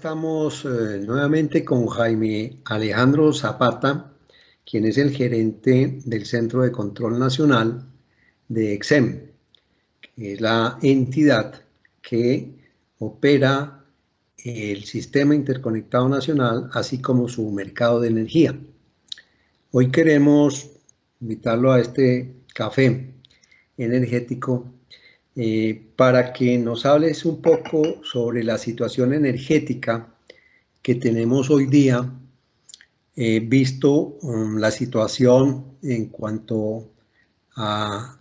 estamos nuevamente con Jaime Alejandro Zapata, quien es el gerente del Centro de Control Nacional de EXEM, que es la entidad que opera el Sistema Interconectado Nacional, así como su mercado de energía. Hoy queremos invitarlo a este café energético para que nos hables un poco sobre la situación energética que tenemos hoy día, visto la situación en cuanto a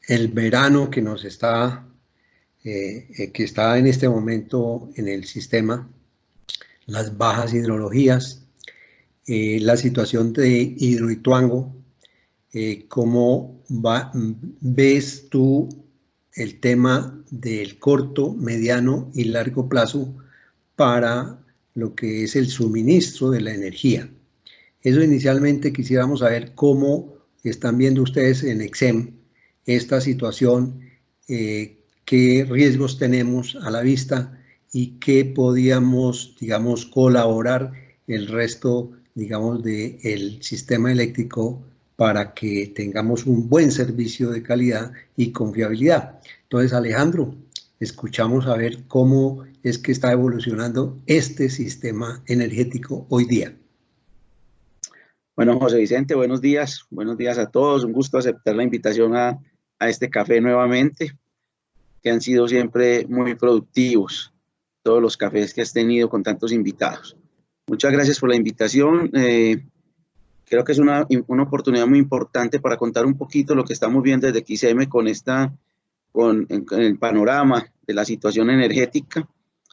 el verano que nos está, que está en este momento en el sistema, las bajas hidrologías, la situación de Hidroituango. ¿Cómo ves tú el tema del corto, mediano y largo plazo para lo que es el suministro de la energía? Eso inicialmente quisiéramos saber cómo están viendo ustedes en EXEM esta situación, qué riesgos tenemos a la vista y qué podíamos, digamos, colaborar el resto, digamos, del sistema eléctrico para que tengamos un buen servicio de calidad y confiabilidad. Entonces, Alejandro, escuchamos a ver cómo es que está evolucionando este sistema energético hoy día. Bueno, José Vicente, buenos días a todos. Un gusto aceptar la invitación a este café nuevamente, que han sido siempre muy productivos, todos los cafés que has tenido con tantos invitados. Muchas gracias por la invitación. Creo que es una oportunidad muy importante para contar un poquito lo que estamos viendo desde XM con el panorama de la situación energética.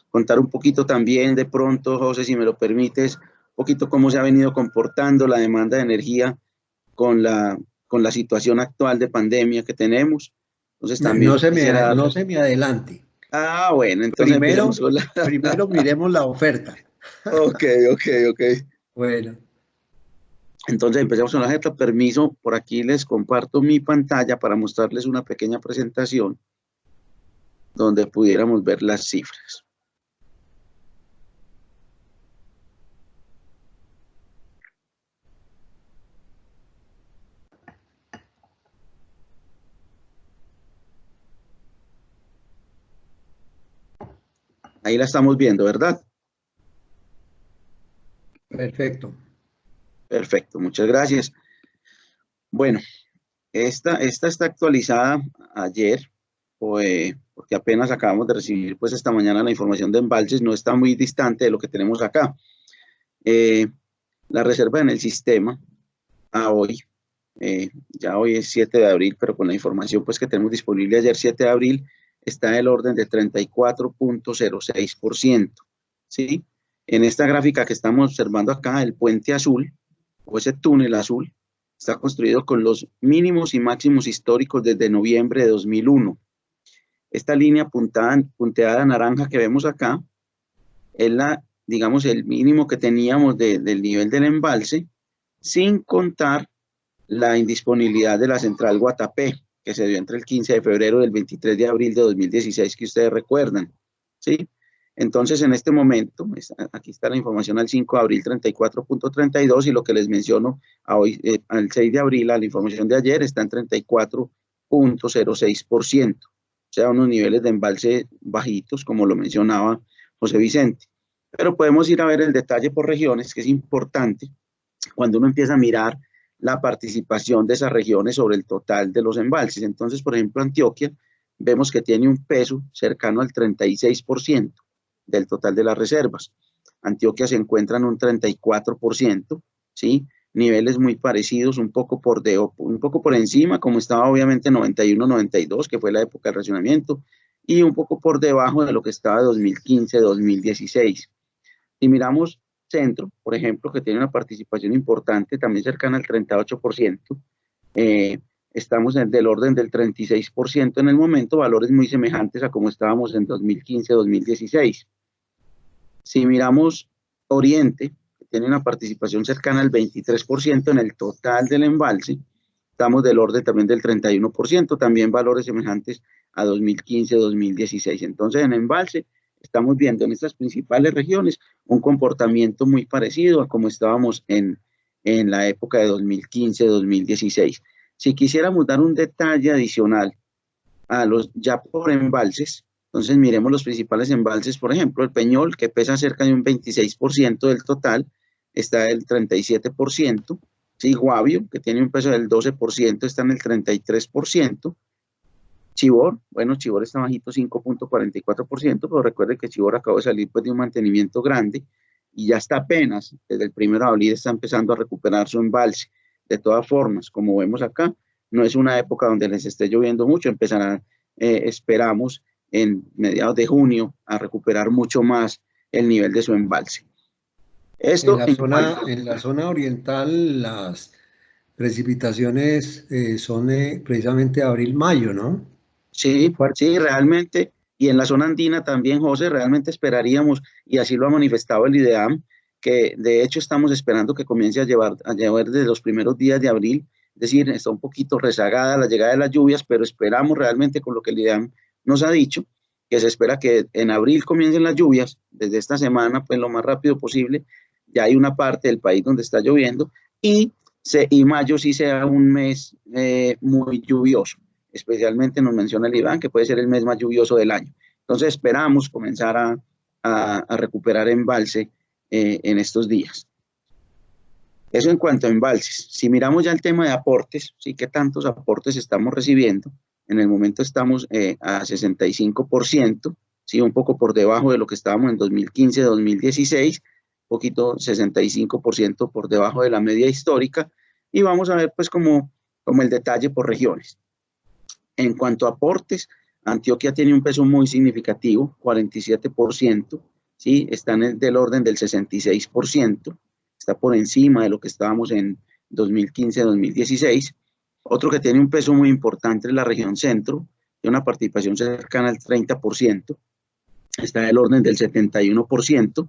Contar un poquito también de pronto, José, si me lo permites, un poquito cómo se ha venido comportando la demanda de energía con la situación actual de pandemia que tenemos. Entonces también no se me adelante. Ah, bueno, entonces primero miremos la oferta. Ok. Bueno. Entonces empecemos con la oferta. Permiso, por aquí les comparto mi pantalla para mostrarles una pequeña presentación donde pudiéramos ver las cifras. Ahí la estamos viendo, ¿verdad? Perfecto. Perfecto, muchas gracias. Bueno, esta está actualizada ayer, porque apenas acabamos de recibir pues esta mañana la información de embalses, no está muy distante de lo que tenemos acá. La reserva en el sistema a hoy, ya hoy es 7 de abril, pero con la información pues que tenemos disponible ayer 7 de abril, está en el orden de 34.06%, ¿sí? En esta gráfica que estamos observando acá, el puente azul, o ese túnel azul, está construido con los mínimos y máximos históricos desde noviembre de 2001. Esta línea punteada naranja que vemos acá es digamos, el mínimo que teníamos del nivel del embalse, sin contar la indisponibilidad de la central Guatapé, que se dio entre el 15 de febrero y el 23 de abril de 2016, que ustedes recuerdan, ¿sí? Entonces, en este momento, aquí está la información al 5 de abril, 34.32, y lo que les menciono hoy, al 6 de abril, a la información de ayer, está en 34.06%, o sea, unos niveles de embalse bajitos, como lo mencionaba José Vicente. Pero podemos ir a ver el detalle por regiones, que es importante, cuando uno empieza a mirar la participación de esas regiones sobre el total de los embalses. Entonces, por ejemplo, Antioquia, vemos que tiene un peso cercano al 36% del total de las reservas. Antioquia se encuentra en un 34%, ¿sí? Niveles muy parecidos, un poco por encima, como estaba obviamente 91-92, que fue la época del racionamiento, y un poco por debajo de lo que estaba 2015-2016. Si miramos Centro, por ejemplo, que tiene una participación importante, también cercana al 38%, estamos del orden del 36% en el momento, valores muy semejantes a como estábamos en 2015-2016. Si miramos Oriente, que tiene una participación cercana al 23% en el total del embalse, estamos del orden también del 31%, también valores semejantes a 2015-2016. Entonces, en embalse estamos viendo en estas principales regiones un comportamiento muy parecido a como estábamos en la época de 2015-2016. Si quisiéramos dar un detalle adicional a los ya por embalses, entonces miremos los principales embalses, por ejemplo, el Peñol, que pesa cerca de un 26% del total, está el 37%, ¿sí? Guavio, que tiene un peso del 12%, está en el 33%, Chivor, bueno, Chivor está bajito, 5.44%, pero recuerde que Chivor acabó de salir pues, de un mantenimiento grande y ya está apenas, desde el 1 de abril está empezando a recuperar su embalse. De todas formas, como vemos acá, no es una época donde les esté lloviendo mucho, empezará, esperamos, en mediados de junio a recuperar mucho más el nivel de su embalse. Esto en la zona oriental las precipitaciones son precisamente abril-mayo, ¿no? Sí, sí, realmente, y en la zona andina también, José, realmente esperaríamos, y así lo ha manifestado el IDEAM, que de hecho estamos esperando que comience a llover desde los primeros días de abril, es decir, está un poquito rezagada la llegada de las lluvias, pero esperamos realmente con lo que el IDEAM nos ha dicho, que se espera que en abril comiencen las lluvias, desde esta semana, pues lo más rápido posible, ya hay una parte del país donde está lloviendo, y mayo sí sea un mes muy lluvioso. Especialmente nos menciona el Iván que puede ser el mes más lluvioso del año. Entonces esperamos comenzar a recuperar embalse en estos días. Eso en cuanto a embalses. Si miramos ya el tema de aportes, ¿sí? ¿Qué tantos aportes estamos recibiendo? En el momento estamos a 65%, ¿sí? Un poco por debajo de lo que estábamos en 2015-2016, poquito 65% por debajo de la media histórica, y vamos a ver pues como el detalle por regiones. En cuanto a aportes, Antioquia tiene un peso muy significativo, 47%, ¿sí? Está del orden del 66%, está por encima de lo que estábamos en 2015-2016. Otro que tiene un peso muy importante es la región centro, tiene una participación cercana al 30%, está del orden del 71%.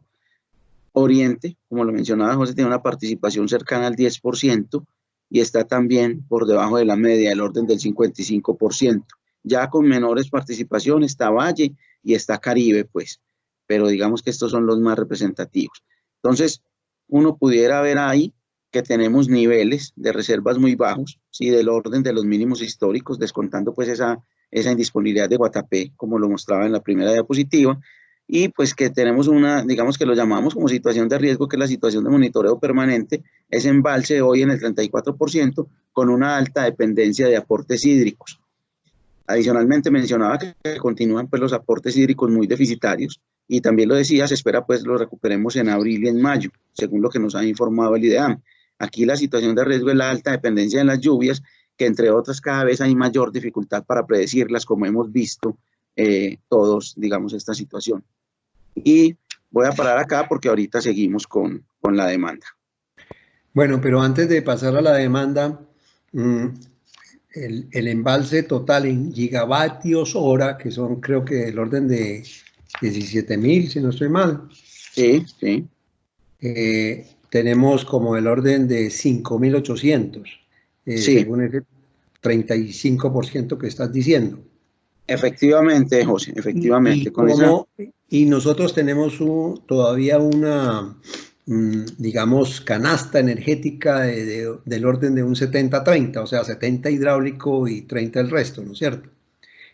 Oriente, como lo mencionaba José, tiene una participación cercana al 10%, y está también por debajo de la media, del orden del 55%. Ya con menores participaciones está Valle y está Caribe, pues, pero digamos que estos son los más representativos. Entonces, uno pudiera ver ahí que tenemos niveles de reservas muy bajos, ¿sí? Del orden de los mínimos históricos, descontando pues esa indisponibilidad de Guatapé, como lo mostraba en la primera diapositiva, y pues que tenemos digamos que lo llamamos como situación de riesgo, que es la situación de monitoreo permanente, es embalse hoy en el 34%, con una alta dependencia de aportes hídricos. Adicionalmente mencionaba que continúan pues los aportes hídricos muy deficitarios, y también lo decía, se espera pues lo recuperemos en abril y en mayo, según lo que nos ha informado el IDEAM. Aquí la situación de riesgo es la alta dependencia de las lluvias, que entre otras cada vez hay mayor dificultad para predecirlas, como hemos visto todos, digamos, esta situación. Y voy a parar acá porque ahorita seguimos con la demanda. Bueno, pero antes de pasar a la demanda, el embalse total en gigavatios hora, que son creo que del orden de 17.000, si no estoy mal. Sí, sí. Tenemos como el orden de 5.800, Sí. según el 35% que estás diciendo. Efectivamente, José, efectivamente. Y nosotros tenemos todavía una, digamos, canasta energética del orden de un 70-30, o sea, 70 hidráulico y 30 el resto, ¿no es cierto?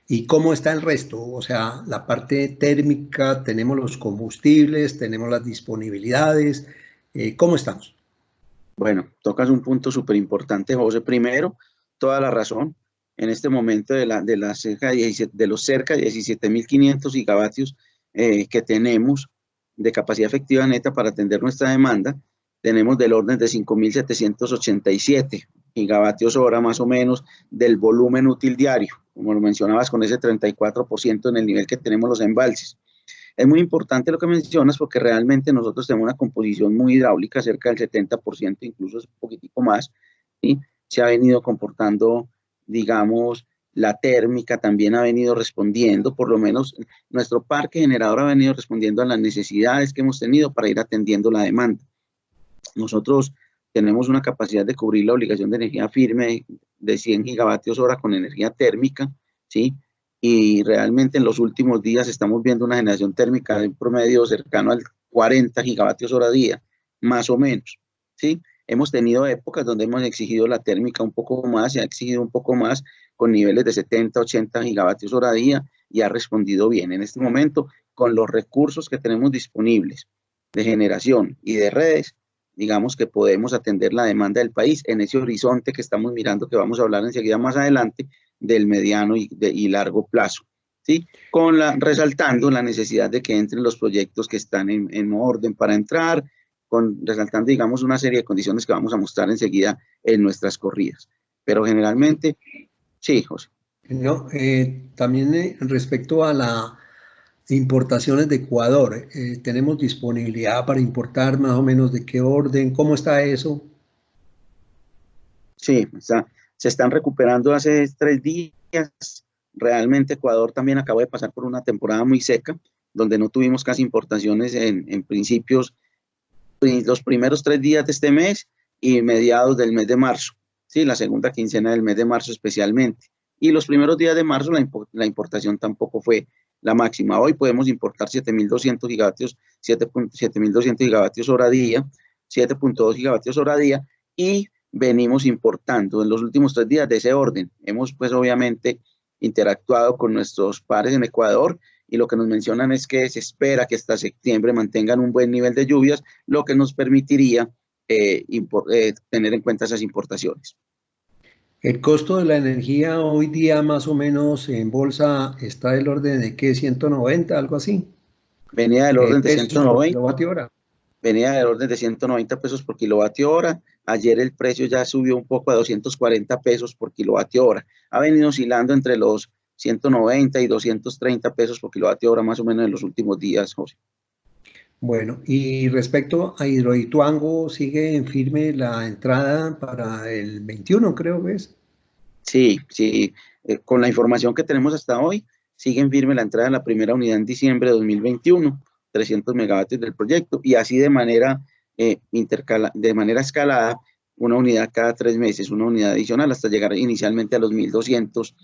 ¿Y cómo está el resto? O sea, la parte térmica, tenemos los combustibles, tenemos las disponibilidades, ¿cómo estamos? Bueno, tocas un punto súper importante, José. Primero, toda la razón. En este momento de los cerca de 17.500 gigavatios que tenemos de capacidad efectiva neta para atender nuestra demanda, tenemos del orden de 5.787 gigavatios hora más o menos del volumen útil diario, como lo mencionabas, con ese 34% en el nivel que tenemos los embalses. Es muy importante lo que mencionas porque realmente nosotros tenemos una composición muy hidráulica, cerca del 70%, incluso es un poquitico más, ¿sí? Se ha venido comportando, digamos, la térmica también ha venido respondiendo, por lo menos nuestro parque generador ha venido respondiendo a las necesidades que hemos tenido para ir atendiendo la demanda. Nosotros tenemos una capacidad de cubrir la obligación de energía firme de 100 gigavatios hora con energía térmica, ¿sí? y realmente en los últimos días estamos viendo una generación térmica de un promedio cercano al 40 gigavatios hora día, más o menos, ¿sí? Hemos tenido épocas donde hemos exigido la térmica un poco más, se ha exigido un poco más con niveles de 70, 80 gigavatios hora día y ha respondido bien. En este momento, con los recursos que tenemos disponibles de generación y de redes, digamos que podemos atender la demanda del país en ese horizonte que estamos mirando, que vamos a hablar enseguida más adelante, del mediano y largo plazo, ¿sí? Resaltando la necesidad de que entren los proyectos que están en orden para entrar, resaltando, digamos, una serie de condiciones que vamos a mostrar enseguida en nuestras corridas. Pero generalmente, sí, José. No, también respecto a las importaciones de Ecuador, ¿tenemos disponibilidad para importar más o menos de qué orden? ¿Cómo está eso? Sí, se están recuperando hace 3 días. Realmente Ecuador también acabó de pasar por una temporada muy seca, donde no tuvimos casi importaciones en principios, los primeros 3 días de este mes y mediados del mes de marzo, ¿sí? La segunda quincena del mes de marzo especialmente. Y los primeros días de marzo la importación tampoco fue la máxima. Hoy podemos importar 7.200 gigavatios, 7.200 gigavatios hora día, 7.2 gigavatios hora día, y venimos importando en los últimos 3 días de ese orden. Hemos pues obviamente interactuado con nuestros pares en Ecuador y lo que nos mencionan es que se espera que hasta septiembre mantengan un buen nivel de lluvias, lo que nos permitiría tener en cuenta esas importaciones. El costo de la energía hoy día más o menos en bolsa está del orden de ¿qué? 190, algo así. Venía del orden de Pesos por 190, kilovatio hora. venía del orden de 190 pesos por kilovatio hora. Ayer el precio ya subió un poco a 240 pesos por kilovatio hora. Ha venido oscilando entre los 190 y 230 pesos por kilovatio hora más o menos en los últimos días, José. Bueno, y respecto a Hidroituango, ¿sigue en firme la entrada para el 21, creo que es? Sí, sí, con la información que tenemos hasta hoy, sigue en firme la entrada de la primera unidad en diciembre de 2021, 300 megavatios del proyecto, y así de manera escalada, una unidad cada 3 meses, una unidad adicional, hasta llegar inicialmente a los 1.200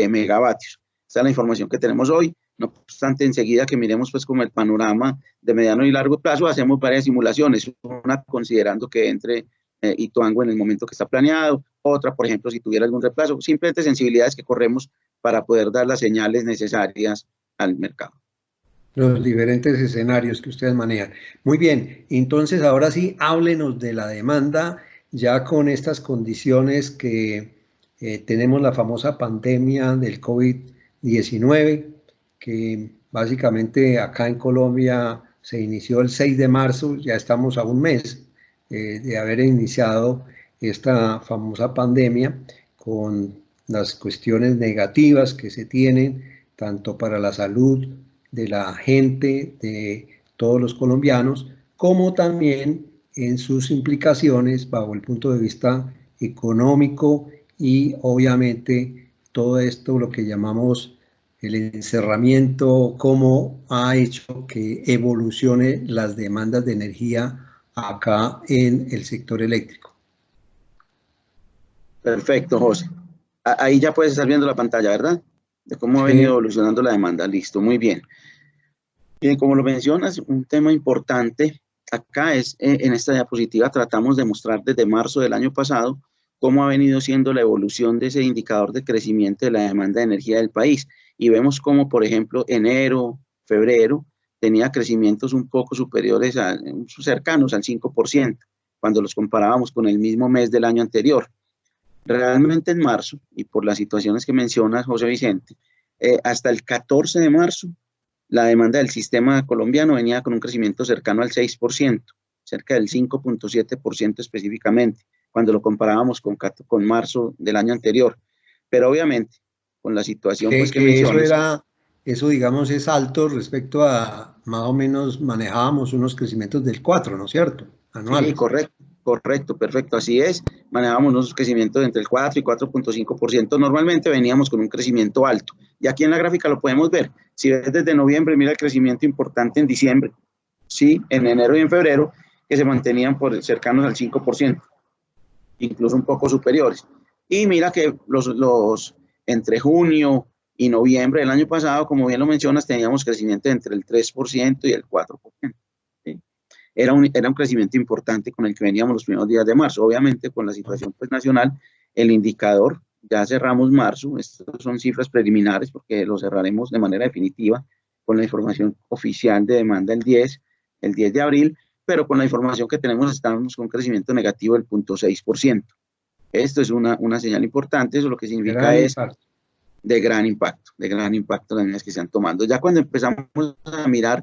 megavatios. Esta es la información que tenemos hoy. No obstante, enseguida que miremos pues como el panorama de mediano y largo plazo, hacemos varias simulaciones, una considerando que entre Ituango en el momento que está planeado, otra, por ejemplo, si tuviera algún reemplazo, simplemente sensibilidades que corremos para poder dar las señales necesarias al mercado. Los diferentes escenarios que ustedes manejan. Muy bien, entonces ahora sí, háblenos de la demanda, ya con estas condiciones que tenemos la famosa pandemia del COVID-19, que básicamente acá en Colombia se inició el 6 de marzo, ya estamos a un mes de haber iniciado esta famosa pandemia con las cuestiones negativas que se tienen, tanto para la salud de la gente, de todos los colombianos, como también en sus implicaciones bajo el punto de vista económico y obviamente todo esto, lo que llamamos el encerramiento, cómo ha hecho que evolucione las demandas de energía acá en el sector eléctrico. Perfecto, José. Ahí ya puedes estar viendo la pantalla, ¿verdad? De cómo ha venido Sí. evolucionando la demanda. Listo, muy bien. Bien, como lo mencionas, un tema importante acá es, en esta diapositiva tratamos de mostrar desde marzo del año pasado cómo ha venido siendo la evolución de ese indicador de crecimiento de la demanda de energía del país. Y vemos cómo, por ejemplo, enero, febrero, tenía crecimientos un poco superiores, cercanos al 5%, cuando los comparábamos con el mismo mes del año anterior. Realmente en marzo, y por las situaciones que mencionas, José Vicente, hasta el 14 de marzo, la demanda del sistema colombiano venía con un crecimiento cercano al 6%, cerca del 5.7% específicamente, cuando lo comparábamos con marzo del año anterior. Pero obviamente, con la situación pues, que mencionas. Eso digamos es alto respecto a más o menos manejábamos unos crecimientos del 4, ¿no es cierto? Sí, Anuales. correcto, perfecto, así es. Manejábamos unos crecimientos entre el 4 y 4.5%. Normalmente veníamos con un crecimiento alto. Y aquí en la gráfica lo podemos ver. Si ves desde noviembre, mira el crecimiento importante en diciembre. Sí, en enero y en febrero, que se mantenían cercanos al 5%, incluso un poco superiores. Y mira que entre junio y noviembre del año pasado, como bien lo mencionas, teníamos crecimiento entre el 3% y el 4%. ¿Sí? Era un crecimiento importante con el que veníamos los primeros días de marzo. Obviamente, con la situación pues, nacional, el indicador, ya cerramos marzo, estas son cifras preliminares porque lo cerraremos de manera definitiva con la información oficial de demanda el 10 de abril, pero con la información que tenemos estamos con un crecimiento negativo del 0.6%. Esto es una señal importante, eso lo que significa es de gran impacto las medidas que se están tomando. Ya cuando empezamos a mirar,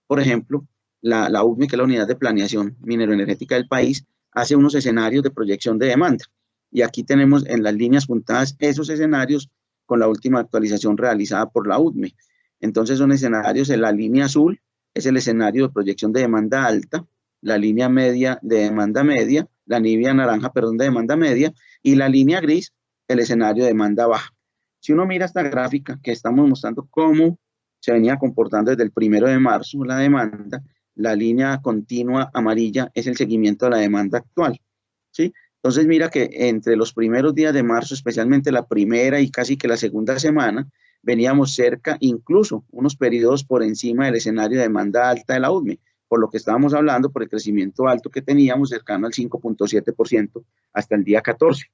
por ejemplo, la UDME, que es la Unidad de Planeación Minero-Energética del país, hace unos escenarios de proyección de demanda. Y aquí tenemos en las líneas puntadas esos escenarios con la última actualización realizada por la UDME. Entonces son escenarios, en la línea azul es el escenario de proyección de demanda alta, la línea media de demanda media, la línea naranja, perdón, de demanda media, y la línea gris, el escenario de demanda baja. Si uno mira esta gráfica que estamos mostrando cómo se venía comportando desde el 1 de marzo la demanda, la línea continua amarilla es el seguimiento de la demanda actual, ¿sí? Entonces mira que entre los primeros días de marzo, especialmente la primera y casi que la segunda semana, veníamos cerca, incluso unos periodos por encima del escenario de demanda alta de la UDME, por lo que estábamos hablando, por el crecimiento alto que teníamos, cercano al 5.7% hasta el día 14,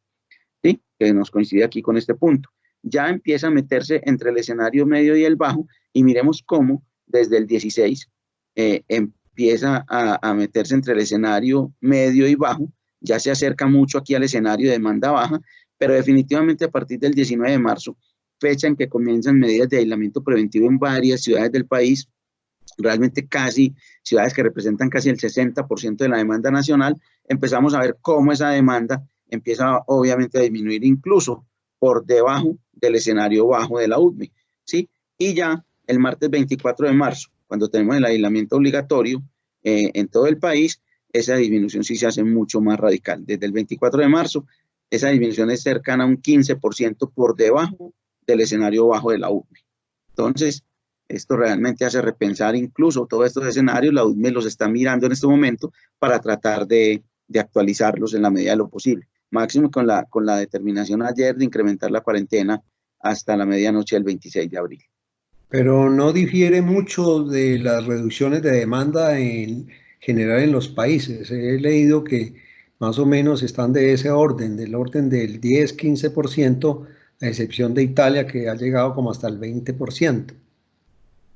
¿sí? Que nos coincide aquí con este punto. Ya empieza a meterse entre el escenario medio y el bajo, y miremos cómo desde el 16 empieza a meterse entre el escenario medio y bajo, ya se acerca mucho aquí al escenario de demanda baja, pero definitivamente a partir del 19 de marzo, fecha en que comienzan medidas de aislamiento preventivo en varias ciudades del país, realmente casi ciudades que representan casi el 60% de la demanda nacional, empezamos a ver cómo esa demanda empieza obviamente a disminuir incluso por debajo del escenario bajo de la UDME, ¿sí? Y ya el martes 24 de marzo, cuando tenemos el aislamiento obligatorio en todo el país, esa disminución sí se hace mucho más radical. Desde el 24 de marzo, esa disminución es cercana a un 15% por debajo del escenario bajo de la UDME. Entonces, esto realmente hace repensar incluso todos estos escenarios. La UDME los está mirando en este momento para tratar de actualizarlos en la medida de lo posible. Máximo con la determinación ayer de incrementar la cuarentena hasta la medianoche del 26 de abril. Pero no difiere mucho de las reducciones de demanda en general en los países. He leído que más o menos están de ese orden, del orden del 10-15%, a excepción de Italia, que ha llegado como hasta el 20%.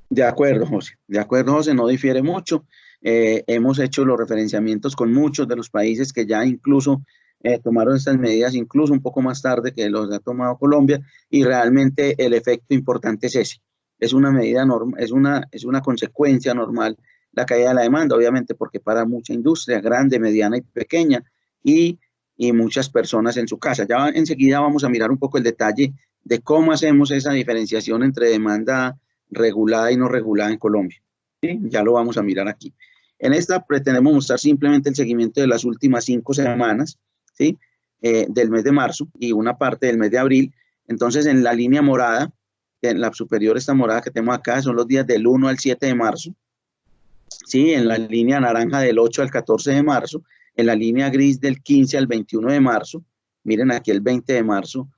De acuerdo, José, no difiere mucho. Hemos hecho los referenciamientos con muchos de los países que ya incluso tomaron estas medidas, incluso un poco más tarde que los ha tomado Colombia, y realmente el efecto importante es ese. Es una medida normal, es una consecuencia normal la caída de la demanda, obviamente porque para mucha industria, grande, mediana y pequeña, y muchas personas en su casa. Ya enseguida vamos a mirar un poco el detalle de cómo hacemos esa diferenciación entre demanda regulada y no regulada en Colombia. ¿Sí? Ya lo vamos a mirar aquí. En esta pretendemos mostrar simplemente el seguimiento de las últimas 5 semanas, ¿sí? Del mes de marzo y una parte del mes de abril. Entonces, en la línea morada, en la superior, esta morada que tenemos acá, son los días del 1 al 7 de marzo. ¿Sí? En la línea naranja del 8 al 14 de marzo. En la línea gris del 15 al 21 de marzo. Miren aquí el 20 de marzo.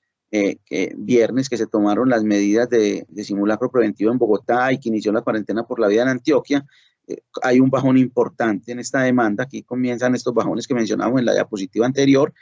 Viernes que se tomaron las medidas de simulacro preventivo en Bogotá y que inició la cuarentena por la vida en Antioquia, hay un bajón importante en esta demanda. Aquí comienzan estos bajones que mencionamos en la diapositiva anterior.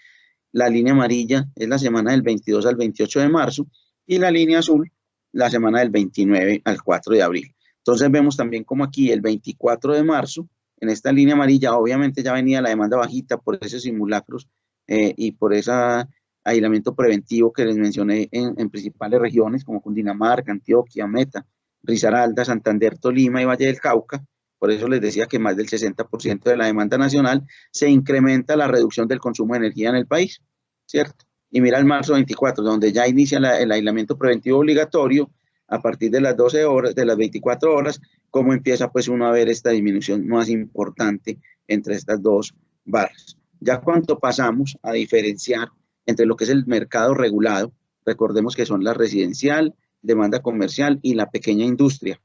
La línea amarilla es la semana del 22 al 28 de marzo y la línea azul la semana del 29 al 4 de abril. Entonces vemos también como aquí el 24 de marzo, en esta línea amarilla, obviamente ya venía la demanda bajita por esos simulacros y por esa aislamiento preventivo que les mencioné en principales regiones como Cundinamarca, Antioquia, Meta, Risaralda, Santander, Tolima y Valle del Cauca. Por eso les decía que más del 60% de la demanda nacional se incrementa la reducción del consumo de energía en el país, ¿cierto? Y mira el marzo 24, donde ya inicia el aislamiento preventivo obligatorio a partir de las 12 horas, de las 24 horas, cómo empieza pues uno a ver esta disminución más importante entre estas dos barras. Ya cuando pasamos a diferenciar entre lo que es el mercado regulado, recordemos que son la residencial, demanda comercial y la pequeña industria,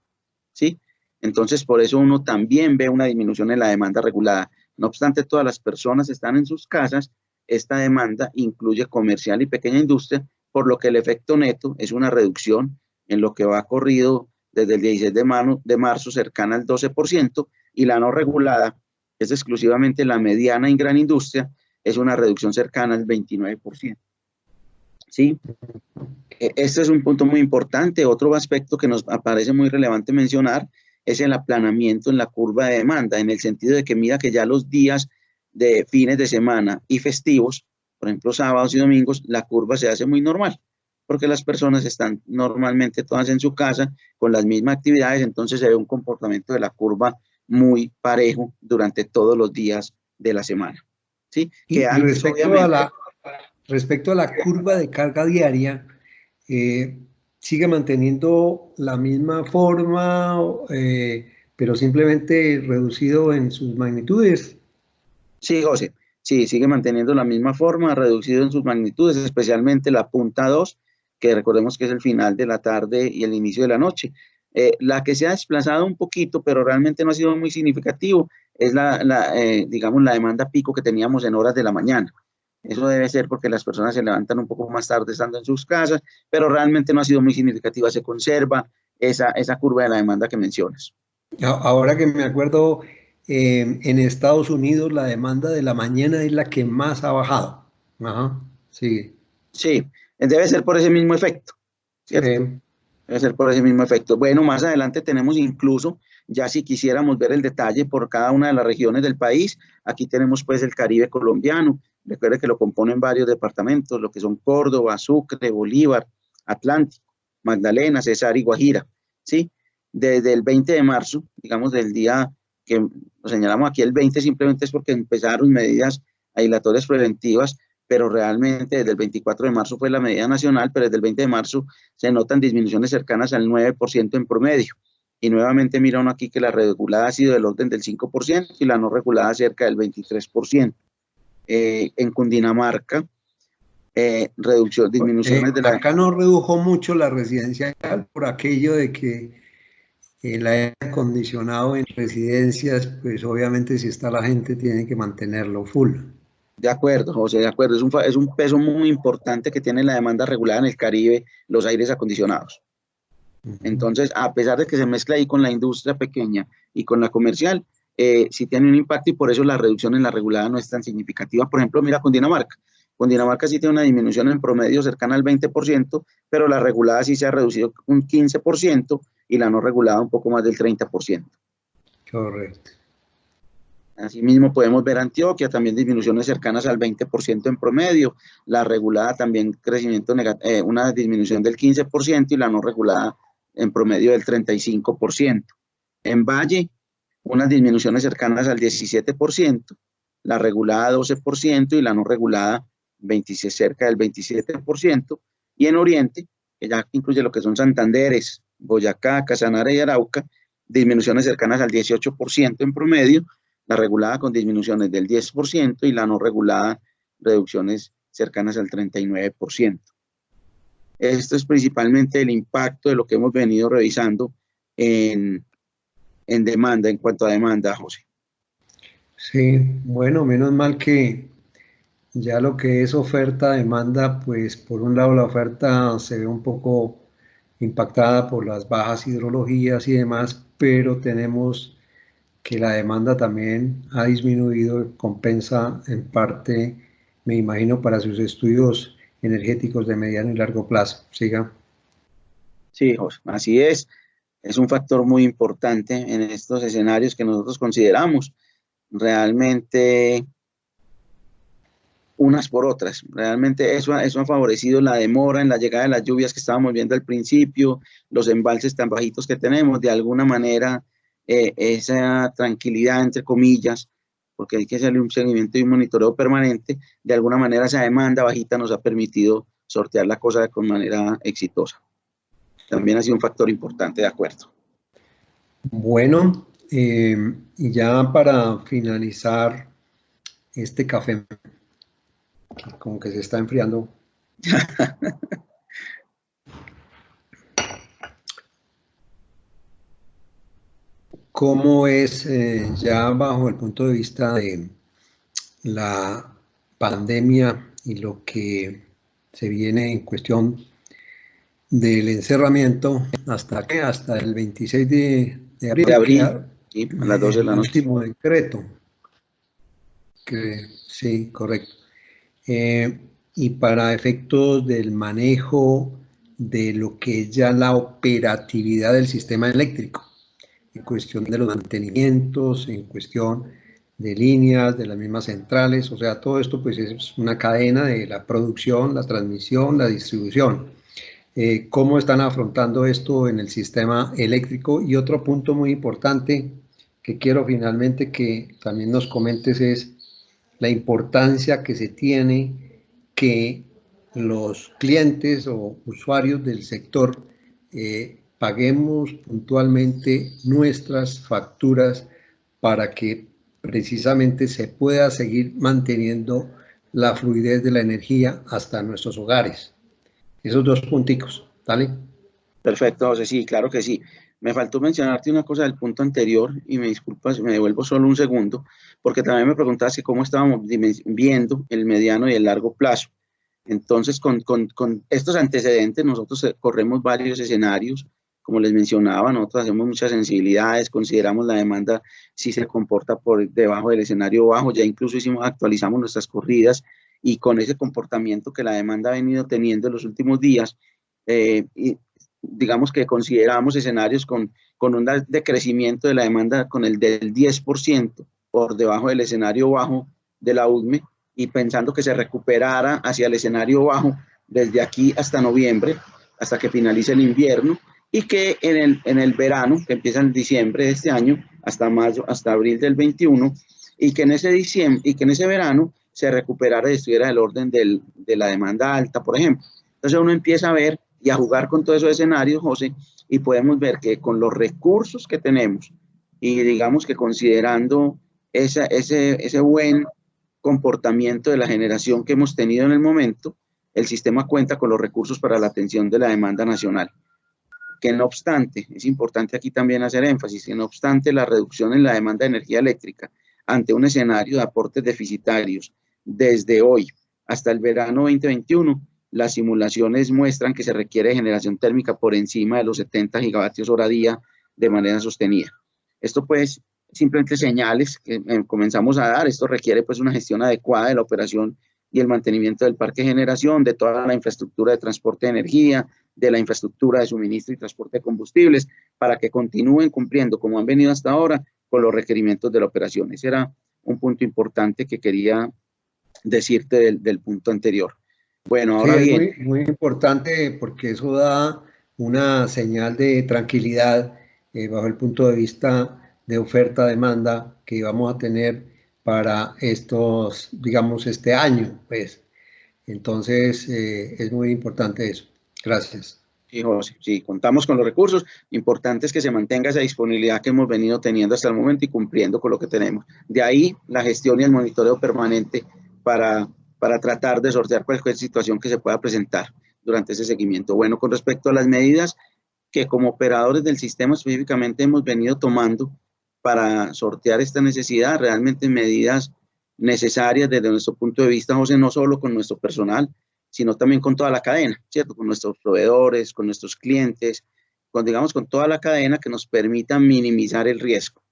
¿sí? Entonces, por eso uno también ve una disminución en la demanda regulada. No obstante, todas las personas están en sus casas, esta demanda incluye comercial y pequeña industria, por lo que el efecto neto es una reducción en lo que va corrido desde el 16 de marzo cercana al 12%, y la no regulada, es exclusivamente la mediana y gran industria, es una reducción cercana al 29%. ¿Sí? Este es un punto muy importante. Otro aspecto que nos parece muy relevante mencionar es el aplanamiento en la curva de demanda, en el sentido de que mira que ya los días de fines de semana y festivos, por ejemplo sábados y domingos, la curva se hace muy normal, porque las personas están normalmente todas en su casa con las mismas actividades, entonces se ve un comportamiento de la curva muy parejo durante todos los días de la semana. ¿Sí? Que Y antes, obviamente, respecto a la curva de carga diaria, ¿sigue manteniendo la misma forma, pero simplemente reducido en sus magnitudes? sí, José, sí, sigue manteniendo la misma forma, reducido en sus magnitudes, especialmente la punta 2, que recordemos que es el final de la tarde y el inicio de la noche. La que se ha desplazado un poquito, pero realmente no ha sido muy significativo, es digamos, la demanda pico que teníamos en horas de la mañana. Eso debe ser porque las personas se levantan un poco más tarde estando en sus casas, pero realmente no ha sido muy significativa, se conserva esa curva de la demanda que mencionas. Ahora que me acuerdo, en Estados Unidos la demanda de la mañana es la que más ha bajado. Ajá, sí. Sí, debe ser por ese mismo efecto, ¿cierto? Sí. Debe ser por ese mismo efecto. Bueno, más adelante tenemos incluso, ya si quisiéramos ver el detalle por cada una de las regiones del país, aquí tenemos pues el Caribe colombiano. Recuerde que lo componen varios departamentos, lo que son Córdoba, Sucre, Bolívar, Atlántico, Magdalena, Cesar y Guajira, ¿sí? Desde el 20 de marzo, digamos del día que lo señalamos aquí, el 20 simplemente es porque empezaron medidas aislatorias preventivas, pero realmente desde el 24 de marzo fue la medida nacional, pero desde el 20 de marzo se notan disminuciones cercanas al 9% en promedio. Y nuevamente mira uno aquí que la regulada ha sido del orden del 5% y la no regulada cerca del 23%. En Cundinamarca, disminuciones de la... Acá no redujo mucho la residencial por aquello de que el aire acondicionado en residencias, pues obviamente si está la gente tiene que mantenerlo full. De acuerdo, José, de acuerdo. Es un peso muy importante que tiene la demanda regulada en el Caribe, los aires acondicionados. Entonces, a pesar de que se mezcla ahí con la industria pequeña y con la comercial, sí tiene un impacto y por eso la reducción en la regulada no es tan significativa. Por ejemplo, mira con Dinamarca. Con Dinamarca sí tiene una disminución en promedio cercana al 20%, pero la regulada sí se ha reducido un 15% y la no regulada un poco más del 30%. Correcto. Asimismo, podemos ver Antioquia, también disminuciones cercanas al 20% en promedio, la regulada también crecimiento una disminución del 15% y la no regulada en promedio del 35%. En Valle, unas disminuciones cercanas al 17%, la regulada 12% y la no regulada 26, cerca del 27%. Y en Oriente, que ya incluye lo que son Santanderes, Boyacá, Casanare y Arauca, disminuciones cercanas al 18% en promedio, la regulada con disminuciones del 10% y la no regulada reducciones cercanas al 39%. Esto es principalmente el impacto de lo que hemos venido revisando en demanda, en cuanto a demanda, José. Sí, bueno, menos mal que ya lo que es oferta, demanda, pues por un lado la oferta se ve un poco impactada por las bajas hidrologías y demás, pero tenemos que la demanda también ha disminuido, compensa en parte, me imagino, para sus estudios energéticos de mediano y largo plazo. Siga. Sí, José, así es. Es un factor muy importante en estos escenarios que nosotros consideramos. Realmente unas por otras. Realmente eso ha favorecido la demora en la llegada de las lluvias que estábamos viendo al principio, los embalses tan bajitos que tenemos, de alguna manera esa tranquilidad, entre comillas, porque hay que hacerle un seguimiento y un monitoreo permanente, de alguna manera esa demanda bajita nos ha permitido sortear la cosa de manera exitosa. También ha sido un factor importante, de acuerdo. Bueno, y ya para finalizar este café, que como que se está enfriando. ¿Cómo es ya bajo el punto de vista de la pandemia y lo que se viene en cuestión del encerramiento, ¿hasta qué? Hasta el 26 de De abril, abril, queda ¿sí? A las 12 de el la noche. último decreto, que sí, correcto. Eh, y para efectos del manejo de lo que es ya la operatividad del sistema eléctrico, en cuestión de los mantenimientos, en cuestión de líneas, de las mismas centrales, o sea, todo esto pues es una cadena de la producción, la transmisión, la distribución. ¿Cómo están afrontando esto en el sistema eléctrico? Y otro punto muy importante que quiero finalmente que también nos comentes es la importancia que se tiene que los clientes o usuarios del sector paguemos puntualmente nuestras facturas para que precisamente se pueda seguir manteniendo la fluidez de la energía hasta nuestros hogares. Esos dos punticos, ¿vale? Perfecto, José, sí, claro que sí. Me faltó mencionarte una cosa del punto anterior y me disculpas, me devuelvo solo un segundo, porque también me preguntaste cómo estábamos viendo el mediano y el largo plazo. Entonces, con estos antecedentes, nosotros corremos varios escenarios, como les mencionaba, nosotros hacemos muchas sensibilidades, consideramos la demanda si se comporta por debajo del escenario bajo, ya incluso actualizamos nuestras corridas y con ese comportamiento que la demanda ha venido teniendo en los últimos días, y digamos que consideramos escenarios con un decrecimiento de la demanda con el del 10% por debajo del escenario bajo de la UDME, y pensando que se recuperara hacia el escenario bajo desde aquí hasta noviembre, hasta que finalice el invierno, y que en el verano, que empieza en diciembre de este año, hasta mayo, hasta abril del 21, y que en ese diciembre, y que en ese verano se recuperara y estuviera el orden de la demanda alta, por ejemplo. Entonces uno empieza a ver y a jugar con todos esos escenarios, José, y podemos ver que con los recursos que tenemos, y digamos que considerando ese buen comportamiento de la generación que hemos tenido en el momento, el sistema cuenta con los recursos para la atención de la demanda nacional. Que no obstante, es importante aquí también hacer énfasis, que no obstante la reducción en la demanda de energía eléctrica ante un escenario de aportes deficitarios desde hoy hasta el verano 2021, las simulaciones muestran que se requiere generación térmica por encima de los 70 gigavatios hora día de manera sostenida. Esto pues simplemente señales que comenzamos a dar. Esto requiere pues una gestión adecuada de la operación y el mantenimiento del parque de generación, de toda la infraestructura de transporte de energía, de la infraestructura de suministro y transporte de combustibles, para que continúen cumpliendo como han venido hasta ahora con los requerimientos de la operación. Ese era un punto importante que quería decirte del punto anterior. Bueno, Sí, ahora es bien, muy, muy importante porque eso da una señal de tranquilidad bajo el punto de vista de oferta-demanda que vamos a tener para estos, digamos, este año, pues. Entonces, es muy importante eso. Gracias. sí, José, sí, contamos con los recursos. Importante es que se mantenga esa disponibilidad que hemos venido teniendo hasta el momento y cumpliendo con lo que tenemos. De ahí la gestión y el monitoreo permanente para, para tratar de sortear cualquier situación que se pueda presentar durante ese seguimiento. Bueno, con respecto a las medidas que como operadores del sistema específicamente hemos venido tomando para sortear esta necesidad, realmente medidas necesarias desde nuestro punto de vista, José, no solo con nuestro personal, sino también con toda la cadena, ¿cierto? Con nuestros proveedores, con nuestros clientes, digamos, con toda la cadena que nos permita minimizar el riesgo.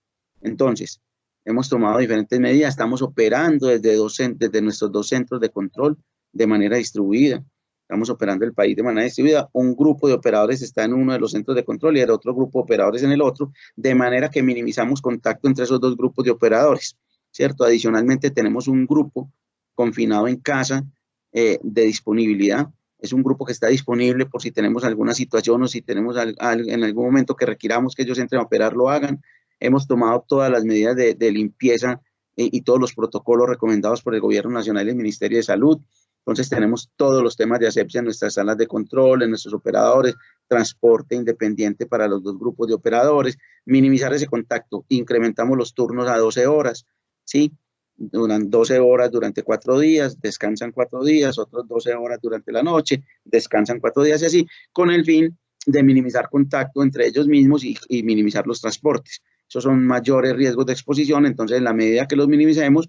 Entonces, hemos tomado diferentes medidas, estamos operando desde nuestros dos centros de control de manera distribuida. Estamos operando el país de manera distribuida. Un grupo de operadores está en uno de los centros de control y el otro grupo de operadores en el otro, de manera que minimizamos contacto entre esos dos grupos de operadores, ¿cierto? Adicionalmente, tenemos un grupo confinado en casa de disponibilidad. Es un grupo que está disponible por si tenemos alguna situación o si tenemos en algún momento que requiramos que ellos entren a operar, lo hagan. Hemos tomado todas las medidas de limpieza y todos los protocolos recomendados por el Gobierno Nacional y el Ministerio de Salud. Entonces tenemos todos los temas de asepsia en nuestras salas de control, en nuestros operadores, transporte independiente para los dos grupos de operadores, minimizar ese contacto, incrementamos los turnos a 12 horas, ¿sí? Duran 12 horas durante 4 días, descansan 4 días, otros 12 horas durante la noche, descansan 4 días y así, con el fin de minimizar contacto entre ellos mismos y minimizar los transportes. Esos son mayores riesgos de exposición, entonces en la medida que los minimicemos,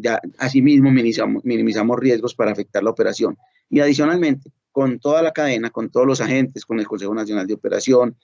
ya asimismo minimizamos riesgos para afectar la operación. Y adicionalmente, con toda la cadena, con todos los agentes, con el Consejo Nacional de Operación,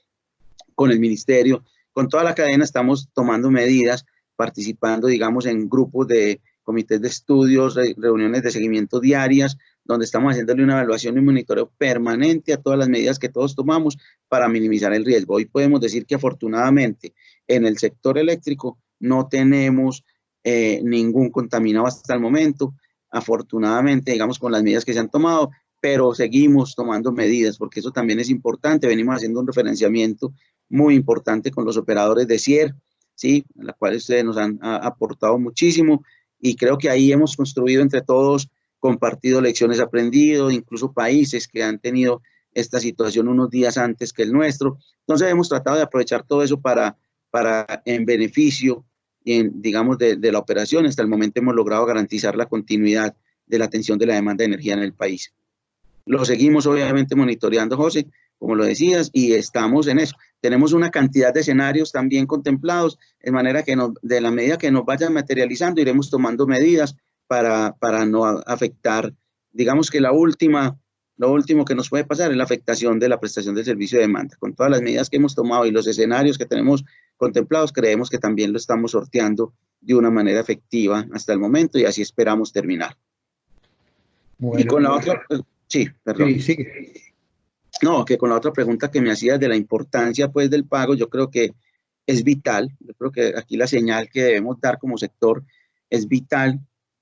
con el Ministerio, con toda la cadena estamos tomando medidas, participando, digamos, en grupos de comités de estudios, reuniones de seguimiento diarias, donde estamos haciéndole una evaluación y un monitoreo permanente a todas las medidas que todos tomamos para minimizar el riesgo. Hoy podemos decir que afortunadamente en el sector eléctrico no tenemos ningún contaminado hasta el momento, afortunadamente, digamos, con las medidas que se han tomado, pero seguimos tomando medidas, porque eso también es importante. Venimos haciendo un referenciamiento muy importante con los operadores de CIER, ¿sí? A la cual ustedes nos han aportado muchísimo, y creo que ahí hemos construido entre todos, compartido lecciones aprendidas, incluso países que han tenido esta situación unos días antes que el nuestro. Entonces hemos tratado de aprovechar todo eso para en beneficio, digamos, de la operación. Hasta el momento hemos logrado garantizar la continuidad de la atención de la demanda de energía en el país. Lo seguimos obviamente monitoreando, José, como lo decías, y estamos en eso. Tenemos una cantidad de escenarios también contemplados, de manera que de la medida que nos vayan materializando, iremos tomando medidas para no afectar, digamos que lo último que nos puede pasar es la afectación de la prestación del servicio de demanda. Con todas las medidas que hemos tomado y los escenarios que tenemos contemplados, creemos que también lo estamos sorteando de una manera efectiva hasta el momento, y así esperamos terminar. Bueno, y con la otra, sí, perdón. Sí. No, que con la otra pregunta que me hacías de la importancia, pues, del pago, yo creo que es vital. Yo creo que aquí la señal que debemos dar como sector es vital,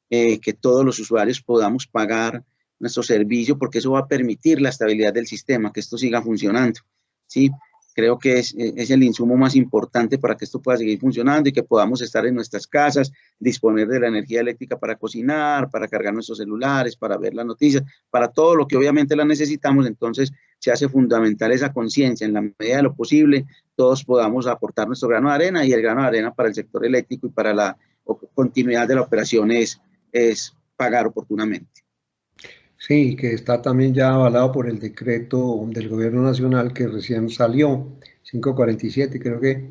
que todos los usuarios podamos pagar nuestro servicio, porque eso va a permitir la estabilidad del sistema, que esto siga funcionando, ¿sí? Creo que es el insumo más importante para que esto pueda seguir funcionando y que podamos estar en nuestras casas, disponer de la energía eléctrica para cocinar, para cargar nuestros celulares, para ver las noticias, para todo lo que obviamente la necesitamos. Entonces se hace fundamental esa conciencia, en la medida de lo posible, todos podamos aportar nuestro grano de arena, y el grano de arena para el sector eléctrico y para la continuidad de la operación es pagar oportunamente. Sí, que está también ya avalado por el decreto del Gobierno Nacional que recién salió, 547 creo que,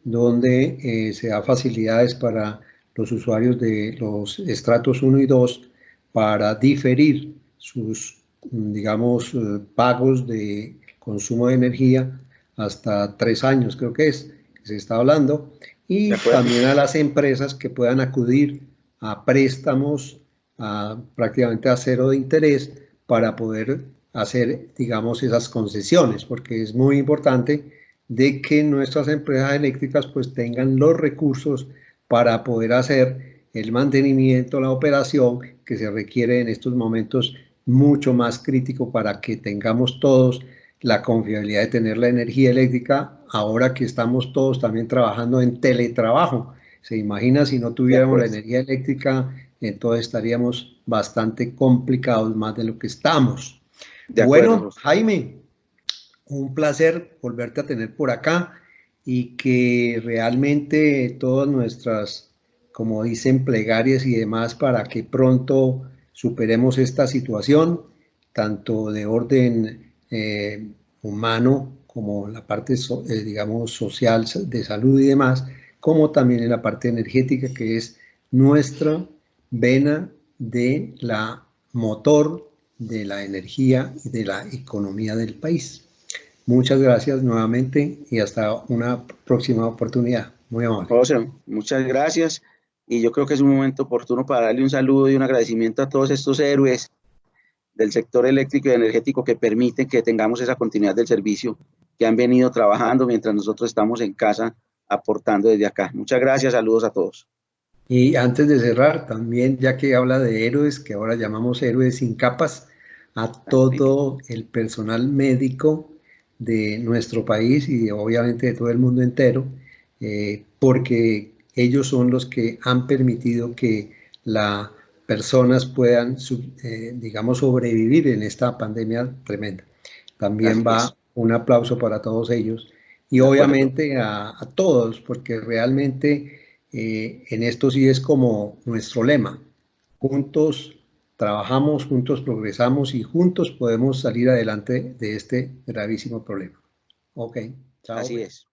donde se da facilidades para los usuarios de los estratos 1 y 2 para diferir sus, digamos, pagos de consumo de energía hasta 3 años, creo que se está hablando, y también a las empresas que puedan acudir a préstamos prácticamente a cero de interés para poder hacer, digamos, esas concesiones, porque es muy importante de que nuestras empresas eléctricas pues tengan los recursos para poder hacer el mantenimiento, la operación que se requiere en estos momentos mucho más crítico para que tengamos todos la confiabilidad de tener la energía eléctrica ahora que estamos todos también trabajando en teletrabajo. Se imagina si no tuviéramos la energía eléctrica, entonces estaríamos bastante complicados más de lo que estamos. Bueno, Jaime, un placer volverte a tener por acá y que realmente todas nuestras, como dicen, plegarias y demás para que pronto superemos esta situación, tanto de orden humano como la parte, digamos, social, de salud y demás, como también en la parte energética, que es nuestra vena de la motor de la energía y de la economía del país. Muchas gracias nuevamente y hasta una próxima oportunidad. Muy amable. José, muchas gracias, y yo creo que es un momento oportuno para darle un saludo y un agradecimiento a todos estos héroes del sector eléctrico y energético que permiten que tengamos esa continuidad del servicio, que han venido trabajando mientras nosotros estamos en casa aportando desde acá. Muchas gracias, saludos a todos. Y antes de cerrar, también ya que habla de héroes, que ahora llamamos héroes sin capas, a todo el personal médico de nuestro país y obviamente de todo el mundo entero, porque ellos son los que han permitido que las personas puedan, digamos, sobrevivir en esta pandemia tremenda. También va un aplauso para todos ellos y obviamente a todos, porque realmente en esto sí es como nuestro lema: juntos trabajamos, juntos progresamos y juntos podemos salir adelante de este gravísimo problema. Ok, chao. Así es.